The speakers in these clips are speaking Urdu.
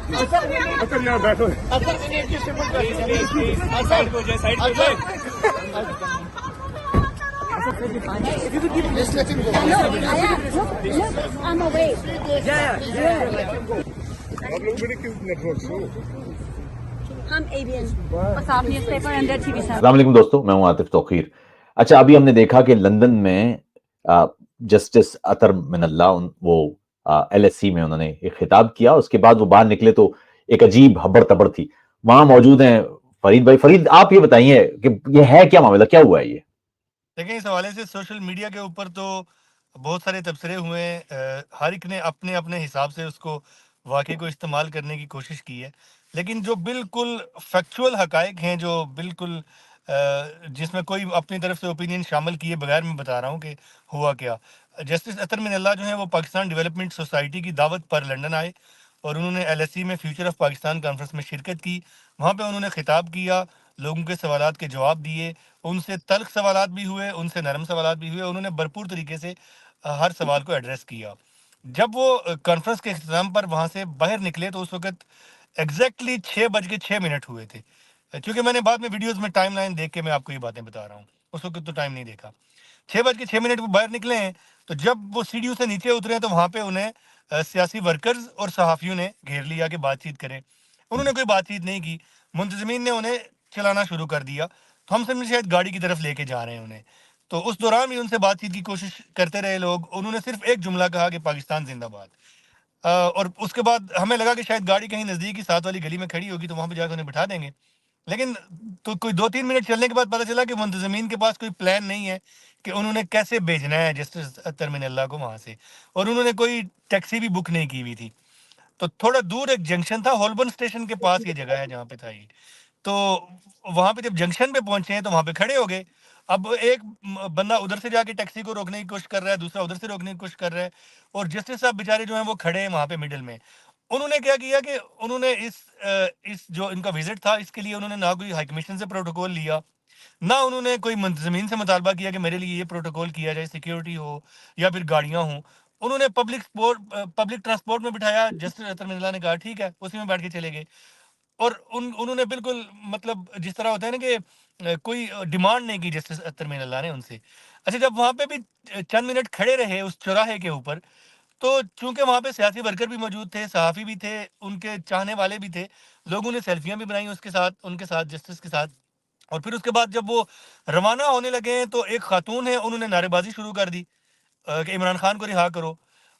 اچھا یار بیٹھو آپ لوگ میرے کس نیٹ ورک سے ہم ABN نیوز پیپر اندر TV سر. السلام علیکم دوستو، میں ہوں عاطف توقیر. اچھا، ابھی ہم نے دیکھا کہ لندن میں جسٹس اطہر من اللہ وہ LSE میں انہوں نے ایک خطاب کیا. اس کے بعد وہ باہر نکلے تو ایک عجیب ہبڑ تبڑ تھی. وہاں موجود ہیں فرید بھائی. فرید، آپ یہ بتائیے کہ یہ ہے کیا معاملہ، کیا ہوا ہے یہ؟ دیکھیں، اس حوالے سے سوشل میڈیا کے اوپر تو بہت سارے تبصرے ہوئے ہیں. ہر ایک نے اپنے اپنے حساب سے اس کو واقعے کو استعمال کرنے کی کوشش کی ہے، لیکن جو بالکل فیکچول حقائق ہیں، جو بالکل جس میں کوئی اپنی طرف سے اوپینین شامل کیے بغیر میں بتا رہا ہوں کہ ہوا کیا. جسٹس اطہر من اللہ جو ہیں وہ پاکستان ڈیولپمنٹ سوسائٹی کی دعوت پر لندن آئے اور انہوں نے LSE میں فیوچر آف پاکستان کانفرنس میں شرکت کی. وہاں پہ انہوں نے خطاب کیا، لوگوں کے سوالات کے جواب دیے. ان سے تلخ سوالات بھی ہوئے، ان سے نرم سوالات بھی ہوئے. انہوں نے بھرپور طریقے سے ہر سوال کو ایڈریس کیا. جب وہ کانفرنس کے اختتام پر وہاں سے باہر نکلے تو اس وقت ایگزیکٹلی 6:06 ہوئے تھے. کیونکہ میں نے بعد میں ویڈیوز میں ٹائم لائن دیکھ کے میں آپ کو یہ باتیں بتا رہا ہوں، اس وقت تو ٹائم نہیں دیکھا. 6:06 وہ باہر نکلے ہیں، تو جب وہ سیڑھیوں سے نیچے اترے تو وہاں پہ انہیں سیاسی ورکرز اور صحافیوں نے گھیر لیا کہ بات چیت کریں. انہوں نے کوئی بات چیت نہیں کی. منتظمین نے انہیں چلانا شروع کر دیا. تو ہم سمجھے شاید گاڑی کی طرف لے کے جا رہے ہیں انہیں. تو اس دوران بھی ان سے بات چیت کی کوشش کرتے رہے لوگ. انہوں نے صرف ایک جملہ کہا کہ پاکستان زندہ باد. اور اس کے بعد ہمیں لگا کہ شاید گاڑی کہیں نزدیک ہی ساتھ والی گلی میں کھڑی ہوگی تو وہاں پہ جا کے انہیں بٹھا دیں گے. لیکن تو کوئی 2-3 منٹ چلنے کے بعد پتہ چلا کہ منتظمین کے پاس کوئی پلان نہیں ہے کہ انہوں نے کیسے بھیجنا ہے جسٹس اطہر من اللہ کو وہاں سے. اور انہوں نے کوئی ٹیکسی بھی بک نہیں کی ہوئی تھی. تو تھوڑا دور ایک جنکشن تھا، ہولبن اسٹیشن کے پاس یہ جگہ ہے جہاں پہ تھا یہ. تو وہاں پہ جب جنکشن پہ پہنچے ہیں تو وہاں پہ کھڑے ہو گئے. اب ایک بندہ ادھر سے جا کے ٹیکسی کو روکنے کی کوشش کر رہا ہے، دوسرا ادھر سے روکنے کی کوشش کر رہا ہے، اور جسٹس صاحب بیچارے جو ہیں وہ کھڑے ہیں وہاں پہ مڈل میں. انہوں نے کیا کیا کہ انہوں نے اس جو ان کا وزٹ تھا اس کے لیے انہوں نے نہ کوئی ہائی کمیشن سے پروٹوکول لیا، نہ انہوں نے کوئی منتظمین سے مطالبہ کیا کہ میرے لیے یہ پروٹوکول کیا جائے، سیکیورٹی ہو یا پھر گاڑیاں ہوں. انہوں نے پبلک ٹرانسپورٹ میں بٹھایا. جسٹس اطہر من اللہ نے کہا ٹھیک ہے، اسی میں بیٹھ کے چلے گئے. اور انہوں نے بالکل مطلب جس طرح ہوتا ہے نا کہ کوئی ڈیمانڈ نہیں کی جسٹس اطہر من اللہ نے ان سے. اچھا، جب وہاں پہ بھی چند منٹ کھڑے رہے اس چوراہے کے اوپر، تو چونکہ وہاں پہ سیاسی ورکر بھی موجود تھے، صحافی بھی تھے، ان کے چاہنے والے بھی تھے، لوگوں نے سیلفیاں بھی بنائی اس کے ساتھ، ان کے ساتھ، جسٹس کے ساتھ. اور پھر اس کے بعد جب وہ روانہ ہونے لگے ہیں تو ایک خاتون ہے، انہوں نے نعرے بازی شروع کر دی کہ عمران خان کو رہا کرو.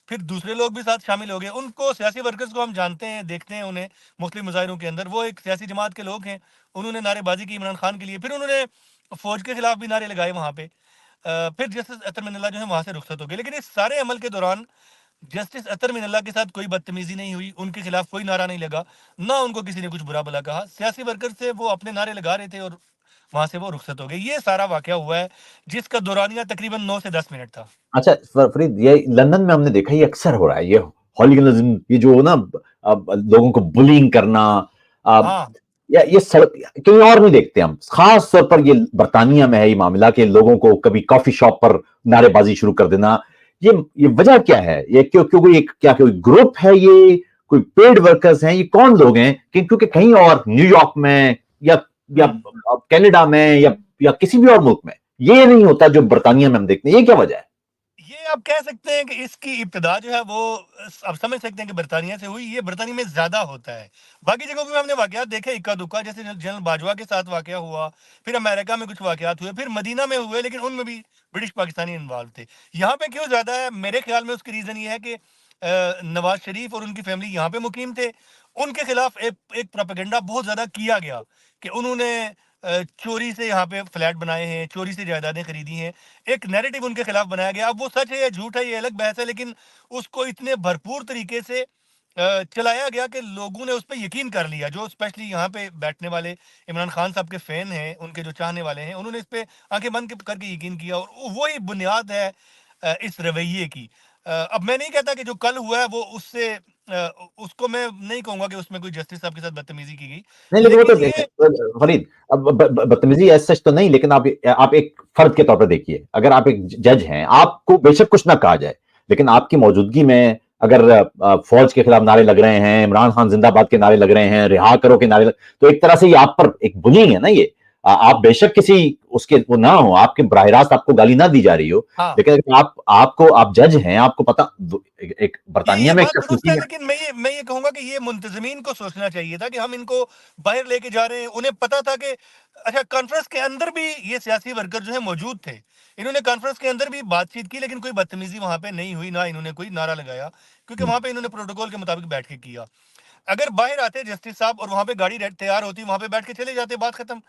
پھر دوسرے لوگ بھی ساتھ شامل ہو گئے. ان کو سیاسی ورکرز کو ہم جانتے ہیں، دیکھتے ہیں انہیں مختلف مظاہروں کے اندر. وہ ایک سیاسی جماعت کے لوگ ہیں. انہوں نے نعرے بازی کی عمران خان کے لیے. پھر انہوں نے فوج کے خلاف بھی نعرے لگائے وہاں پہ. پھر جسٹس اطہر من اللہ جو ہے وہاں سے رخصت ہو گئے. لیکن اس سارے عمل کے دوران جسٹس اطہر من اللہ کے ساتھ کوئی بدتمیزی نہیں ہوئی، ان کے خلاف کوئی نعرہ نہیں لگا، نہ ان کو کسی نے کچھ برا بلا کہا. سیاسی ورکر سے وہ اپنے نعرے لگا رہے تھے اور وہاں سے وہ رخصت ہو گئے. یہ سارا واقعہ ہوا ہے جس کا دورانیہ تقریباً 9 سے 10 منٹ تھا. اچھا فرید، یہ لندن میں ہم نے دیکھا یہ اکثر ہو رہا ہے، یہ ہولیگنزم، یہ جو نا لوگوں کو بلینگ کرنا، ہاں، یہ کہیں اور نہیں دیکھتے ہم. خاص طور پر یہ برطانیہ میں ہے یہ معاملہ کہ لوگوں کو کبھی کافی شاپ پر نعرے بازی شروع کر دینا. یہ وجہ کیا ہے؟ یہ کیا کوئی گروپ ہے، یہ کوئی پیڈ ورکرز ہیں، یہ کون لوگ ہیں؟ کیونکہ کہیں اور نیو یارک میں یا کینیڈا میں یا کسی بھی اور ملک میں یہ نہیں ہوتا جو برطانیہ میں ہم دیکھتے ہیں. یہ کیا وجہ ہے؟ یہ آپ کہہ سکتے ہیں کہ اس کی ابتدا جو ہے وہ آپ سمجھ سکتے ہیں کہ برطانیہ سے ہوئی. یہ برطانیہ میں زیادہ ہوتا ہے. باقی جگہوں پہ ہم نے واقعات دیکھے اکا دکا، جیسے جنرل باجوہ کے ساتھ واقعہ ہوا، پھر امریکہ میں کچھ واقعات ہوئے، پھر مدینہ میں ہوئے، لیکن ان میں بھی برٹش پاکستانی انوالو تھے. یہاں پہ کیوں زیادہ ہے؟ میرے خیال میں اس کی ریزن یہ ہے کہ نواز شریف اور ان کی فیملی یہاں پہ مقیم تھے. ان کے خلاف ایک پروپیگنڈا بہت زیادہ کیا گیا کہ انہوں نے چوری سے یہاں پہ فلیٹ بنائے ہیں، چوری سے جائیدادیں خریدی ہیں. ایک نیریٹو ان کے خلاف بنایا گیا. اب وہ سچ ہے یا جھوٹ ہے یہ الگ بحث ہے، لیکن اس کو اتنے بھرپور طریقے سے چلایا گیا کہ لوگوں نے اس پہ یقین کر لیا. جو اسپیشلی یہاں پہ بیٹھنے والے عمران خان صاحب کے فین ہیں، ان کے جو چاہنے والے ہیں، انہوں نے اس پہ آنکھیں بند کر کے یقین کیا. اور وہی بنیاد ہے اس رویے کی. اب میں نہیں کہتا کہ جو کل ہوا ہے وہ اس کو میں نہیں کہوں گا کہ اس میں کوئی جسٹس صاحب کے ساتھ بدتمیزی کی گئی. نہیں، لیکن وہ تو لیکن یہ فرید، بدتمیزی ایز سچ تو نہیں، لیکن آپ ایک فرد کے طور پر دیکھیے. اگر آپ ایک جج ہیں، آپ کو بے شک کچھ نہ کہا جائے، لیکن آپ کی موجودگی میں اگر فوج کے خلاف نعرے لگ رہے ہیں, عمران خان زندہ باد کے نعرے لگ رہے ہیں, رہا کرو کے نعرے تو ایک طرح سے یہ آپ پر ایک بلنگ ہے نا. یہ آپ بے شک کسی اس کے وہ نہ ہو, آپ کے براہ راست آپ کو گالی نہ دی جا رہی ہو, لیکن آپ جج ہیں, آپ کو پتا ایک برطانیہ میں لیکن میں یہ کہوں گا کہ یہ منتظمین کو سوچنا چاہیے تھا کہ ہم ان کو باہر لے کے جا رہے ہیں. انہیں پتا تھا کہ اچھا کانفرنس کے اندر بھی یہ سیاسی ورکر جو ہے موجود تھے, انہوں نے کانفرنس کے اندر بھی بات چیت کی, لیکن کوئی بدتمیزی وہاں پہ نہیں ہوئی, نہ انہوں نے کوئی نعرہ لگایا, کیونکہ وہاں پہ انہوں نے پروٹوکول کے مطابق بیٹھ کے کیا. اگر باہر آتے جسٹس صاحب اور وہاں پہ گاڑی تیار ہوتی, وہاں پہ بیٹھ کے چلے جاتے, بات ختم.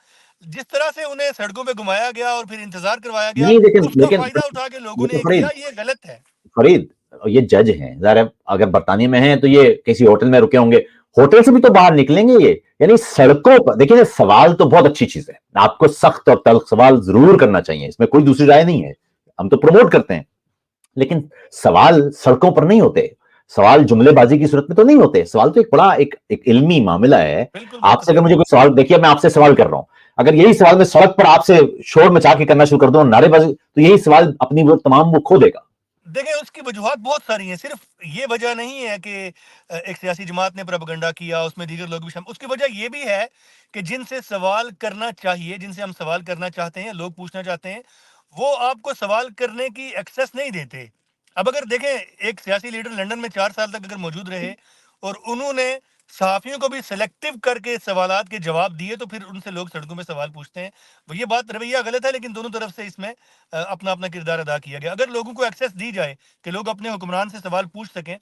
جس طرح سے انہیں سڑکوں پہ گھمایا گیا اور پھر انتظار کروایا گیا, اس کا فائدہ اٹھا کے لوگوں نے کیا, یہ غلط ہے. فرید, یہ جج ہیں, ظاہر اگر برطانیہ میں ہیں تو یہ کسی ہوٹل میں رکے ہوں گے, ہوٹل سے بھی تو باہر نکلیں گے یہ. یعنی سڑکوں پر دیکھیں, سوال تو بہت اچھی چیز ہے, آپ کو سخت اور تلخ سوال ضرور کرنا چاہیے, اس میں کوئی دوسری رائے نہیں ہے, ہم تو پروموٹ کرتے ہیں, لیکن سوال سڑکوں پر نہیں ہوتے, سوال جملے بازی کی صورت میں تو نہیں ہوتے. سوال تو ایک بڑا ایک علمی معاملہ ہے. آپ سے اگر مجھے کوئی سوال, دیکھیے میں آپ سے سوال کر رہا ہوں, اگر یہی سوال میں سڑک پر آپ سے شور مچا کے کرنا شروع کر دوں, نعرے بازی, تو یہی سوال اپنی وہ تمام وہ کھو دے گا. دیکھیں اس کی وجوہات بہت ساری ہیں, صرف یہ وجہ نہیں ہے کہ ایک سیاسی جماعت نے پروپیگنڈا کیا, اس میں دیگر لوگ بھی شامل. اس کی وجہ یہ بھی ہے کہ جن سے سوال کرنا چاہیے, جن سے ہم سوال کرنا چاہتے ہیں, لوگ پوچھنا چاہتے ہیں, وہ آپ کو سوال کرنے کی ایکسیس نہیں دیتے. اب اگر دیکھیں ایک سیاسی لیڈر لنڈن میں 4 سال تک اگر موجود رہے اور انہوں نے صحافیوں کو بھی سلیکٹو کر کے سوالات کے جواب دیے, تو پھر ان سے لوگ سڑکوں میں سوال پوچھتے ہیں. وہ یہ بات رویہ غلط ہے, لیکن دونوں طرف سے اس میں اپنا اپنا کردار ادا کیا گیا. اگر لوگوں کو ایکسیس دی جائے کہ لوگ اپنے حکمران سے سوال پوچھ سکیں,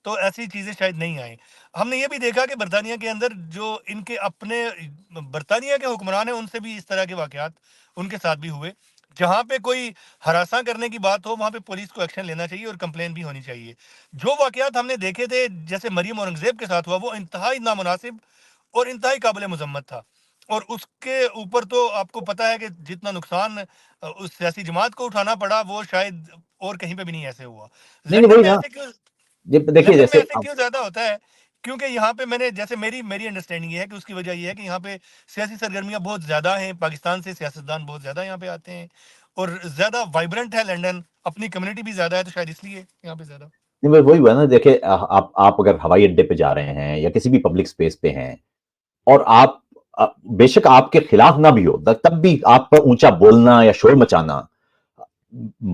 تو ایسی چیزیں شاید نہیں آئیں. ہم نے یہ بھی دیکھا کہ برطانیہ کے اندر جو ان کے اپنے برطانیہ کے حکمران ہیں, ان سے بھی اس طرح کے واقعات ان کے ساتھ بھی ہوئے. جہاں پہ کوئی ہراساں کرنے کی بات ہو, وہاں پہ پولیس کو ایکشن لینا چاہیے اور کمپلین بھی ہونی چاہیے. جو واقعات ہم نے دیکھے تھے, جیسے مریم اورنگزیب کے ساتھ ہوا, وہ انتہائی نامناسب اور انتہائی قابل مذمت تھا. اور اس کے اوپر تو آپ کو پتا ہے کہ جتنا نقصان اس سیاسی جماعت کو اٹھانا پڑا, وہ شاید اور کہیں پہ بھی نہیں ایسے ہوا. لندن میں ایسے کیوں زیادہ ہوتا ہے؟ کیونکہ یہاں پہ میں نے, جیسے میری انڈرسٹینڈنگ یہ ہے کہ اس کی وجہ یہ ہے کہ یہاں پہ سیاسی سرگرمیاں بہت زیادہ ہیں, پاکستان سے سیاستدان بہت زیادہ یہاں پہ آتے ہیں, اور زیادہ وائبرنٹ ہے لنڈن, اپنی کمیونٹی بھی زیادہ ہے, تو شاید اس لیے یہاں پہ زیادہ. نہیں وہی ہوا نا, دیکھیں آپ اگر ہوائی اڈے پہ جا رہے ہیں یا کسی بھی پبلک سپیس پہ ہیں, اور آپ بے شک آپ کے خلاف نہ بھی ہو, تب بھی آپ پر اونچا بولنا یا شور مچانا,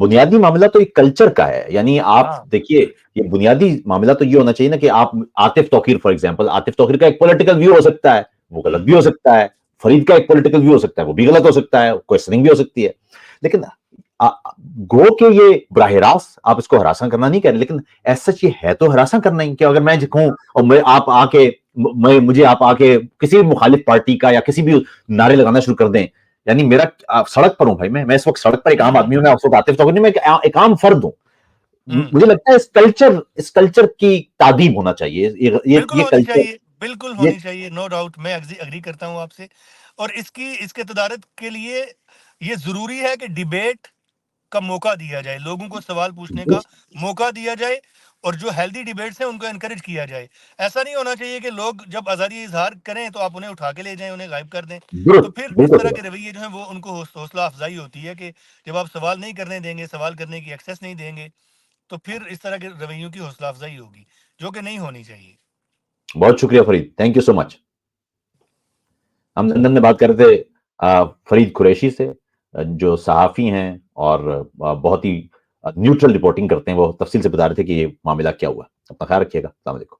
بنیادی معاملہ تو ایک کلچر کا ہے. یعنی آپ دیکھیے, یہ بنیادی معاملہ تو یہ ہونا چاہیے نا کہ آپ عاطف توقیر, فار ایگزامپل, عاطف توقیر کا ایک پولیٹیکل ویو ہو سکتا ہے, وہ غلط بھی ہو سکتا ہے. فرید کا ایک پولیٹیکل ویو ہو سکتا ہے, وہ بھی غلط ہو سکتا ہے, کوئسچننگ بھی ہو سکتی ہے. لیکن گو کہ یہ براہ راست آپ اس کو ہراساں کرنا نہیں کہہ رہے, لیکن ایسا یہ ہے تو ہراساں کرنا ہی. کہ اگر میں کہوں اور آپ آ کے مجھے آپ آ کے کسی بھی مخالف پارٹی کا یا کسی بھی نعرے لگانا شروع کر دیں, یعنی میرا سڑک پر ہوں بھائی, میں اس وقت سڑک پر ایک عام آدمی ہوں, میں اس وقت عاطف توقیر نہیں, میں ایک عام فرد ہوں. مجھے لگتا ہے اس کلچر کی تعدیب ہونا چاہیے. بالکل ہونی چاہیے, نو ڈاؤٹ, میں اگری کرتا ہوں آپ سے. اور اس کے تدارک کے لیے یہ ضروری ہے کہ ڈیبیٹ کا موقع دیا جائے, لوگوں کو سوال پوچھنے کا موقع دیا جائے, اور جو ہیلدی ڈیبیٹس ہیں ان کو انکریج کیا جائے. ایسا نہیں ہونا چاہیے کہ لوگ جب آزادی اظہار کریں تو آپ انہیں اٹھا کے لے جائیں, انہیں غائب کر دیں. تو پھر اس طرح کے رویے جو ہیں وہ ان کو حوصلہ افزائی ہوتی ہے کہ جب آپ سوال نہیں کرنے دیں گے, سوال کرنے کی ایکسیس نہیں دیں گے, تو پھر اس طرح کے رویوں کی حوصلہ افزائی ہوگی, جو کہ نہیں ہونی چاہیے. بہت شکریہ فرید, تھینک یو سو مچ. ہم لندن میں بات کر رہے تھے فرید قریشی سے, جو صحافی ہیں اور بہت ہی نیوٹرل رپورٹنگ کرتے ہیں. وہ تفصیل سے بتا رہے تھے کہ یہ معاملہ کیا ہوا. اپنا خیال رکھیے گا. السلام علیکم.